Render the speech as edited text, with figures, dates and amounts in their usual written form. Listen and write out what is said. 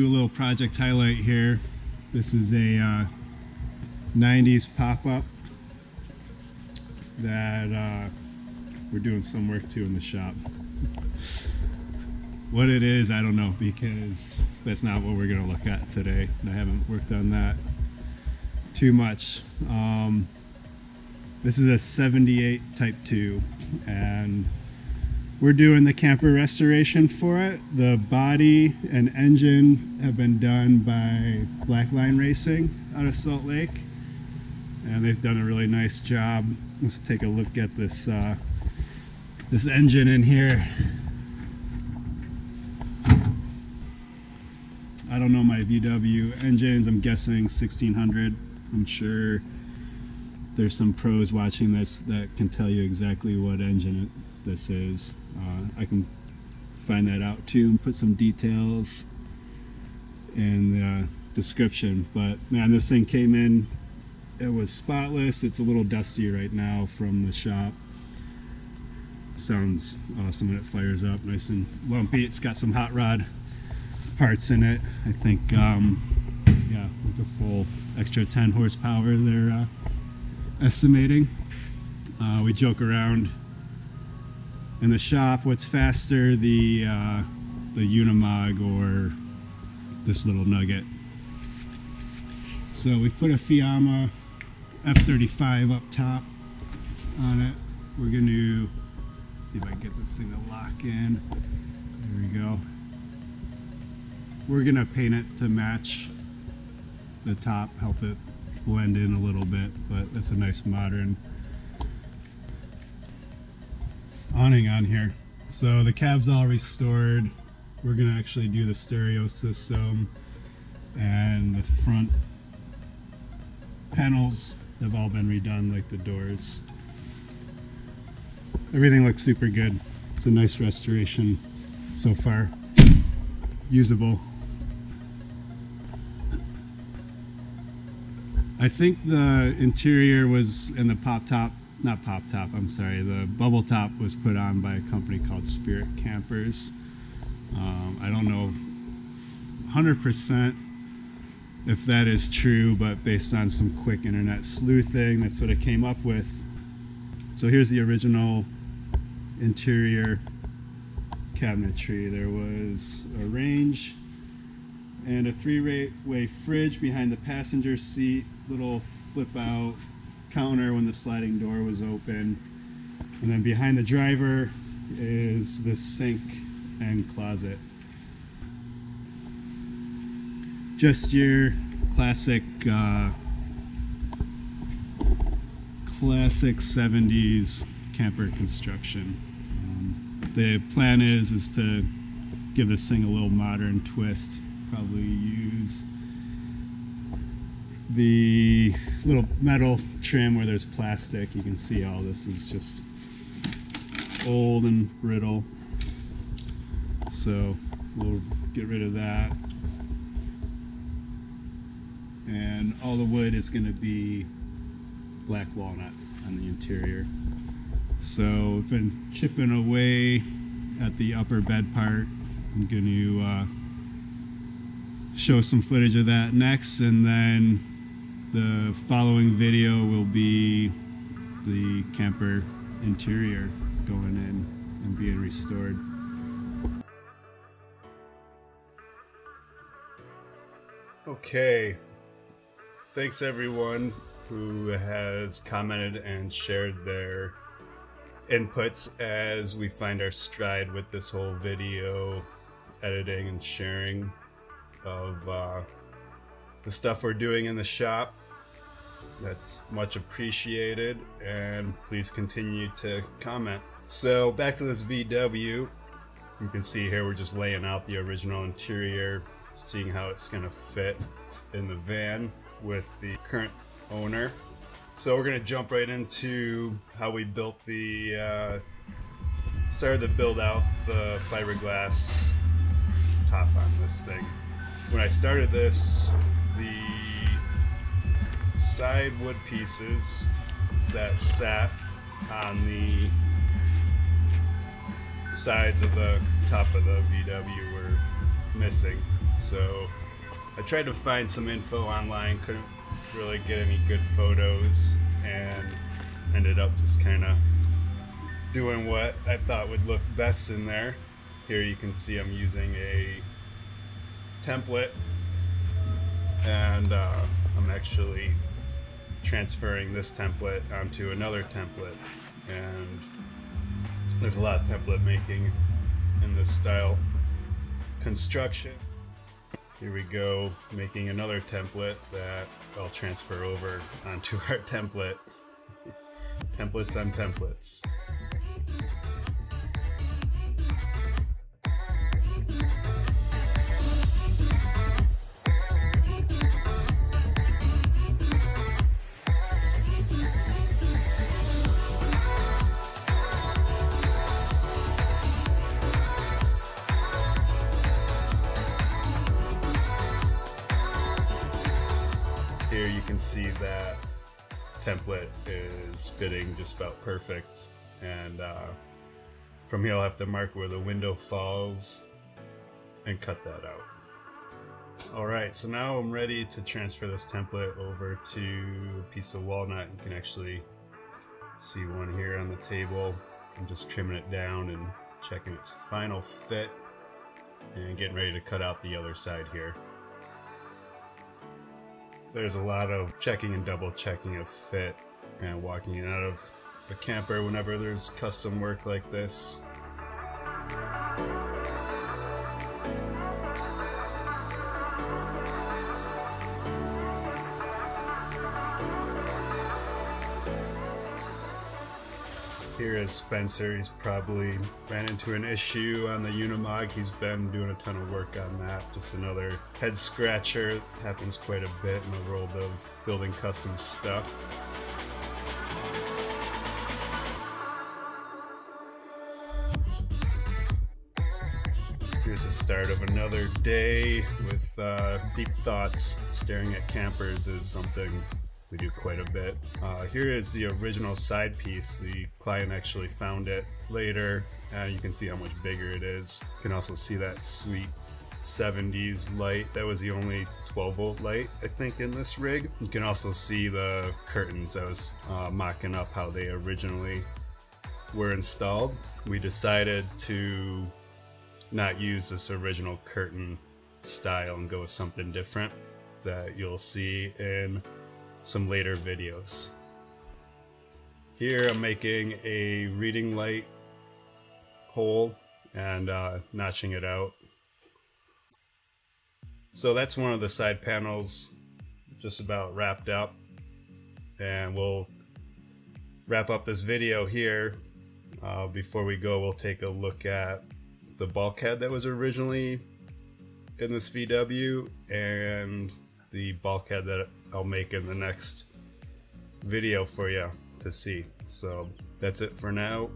do a little project highlight here. This is a 90s pop-up that we're doing some work to in the shop. What it is, I don't know, because that's not what we're going to look at today. I haven't worked on that too much. This is a 78 Type 2, and we're doing the camper restoration for it. The body and engine have been done by Blackline Racing out of Salt Lake, and they've done a really nice job. Let's take a look at this this engine in here. I don't know my VW engines. I'm guessing 1600. I'm sure there's some pros watching this that can tell you exactly what engine this is. I can find that out too and put some details in the description. But man, this thing came in, it was spotless. It's a little dusty right now from the shop. Sounds awesome when it fires up, nice and lumpy. It's got some hot rod parts in it. I think yeah, like a full extra 10 horsepower they're estimating. We joke around in the shop, what's faster, the Unimog or this little nugget. So we put a Fiamma F35 up top on it. We're going to see if I can get this thing to lock in. There we go. We're going to paint it to match the top, help it blend in a little bit, but that's a nice modern awning on here. So the cab's all restored. We're gonna actually do the stereo system, and the front panels have all been redone, like the doors. Everything looks super good. It's a nice restoration so far. Usable. I think the interior was in the the bubble top was put on by a company called Spirit Campers. I don't know 100% if that is true, but based on some quick internet sleuthing, that's what I came up with. So here's the original interior cabinetry. There was a range and a three-way fridge behind the passenger seat, little flip out counter when the sliding door was open, and then behind the driver is the sink and closet. Just your classic 70s camper construction. The plan is to give this thing a little modern twist. Probably use the little metal trim where there's plastic. You can see all this is just old and brittle, so we'll get rid of that. And all the wood is going to be black walnut on the interior. So we've been chipping away at the upper bed part. I'm going to show some footage of that next, and then the following video will be the camper interior going in and being restored. Okay, thanks everyone who has commented and shared their inputs as we find our stride with this whole video editing and sharing of the stuff we're doing in the shop. That's much appreciated, and please continue to comment. So back to this VW. You can see here we're just laying out the original interior, seeing how it's going to fit in the van with the current owner. So we're going to jump right into how we built started to build out the fiberglass top on this thing. When I started this, the side wood pieces that sat on the sides of the top of the VW were missing. So I tried to find some info online, couldn't really get any good photos, and ended up just kind of doing what I thought would look best in there. Here you can see I'm using a template, and I'm actually transferring this template onto another template, and there's a lot of template making in this style construction. Here we go, making another template that I'll transfer over onto our template. Templates on templates. Here you can see that template is fitting just about perfect, and from here I'll have to mark where the window falls and cut that out. Alright, so now I'm ready to transfer this template over to a piece of walnut. You can actually see one here on the table. I'm just trimming it down and checking its final fit and getting ready to cut out the other side here. There's a lot of checking and double checking of fit and walking in and out of a camper whenever there's custom work like this. Here is Spencer. He's probably ran into an issue on the Unimog. He's been doing a ton of work on that. Just another head scratcher. Happens quite a bit in the world of building custom stuff. Here's the start of another day with deep thoughts. Staring at campers is something we do quite a bit. Here is the original side piece. The client actually found it later. You can see how much bigger it is. You can also see that sweet 70s light. That was the only 12-volt light, I think, in this rig. You can also see the curtains. I was mocking up how they originally were installed. We decided to not use this original curtain style and go with something different that you'll see in some later videos. Here I'm making a reading light hole and notching it out. So that's one of the side panels just about wrapped up, and we'll wrap up this video here. Before we go, we'll take a look at the bulkhead that was originally in this VW and the bulkhead that I'll make in the next video for you to see. So that's it for now.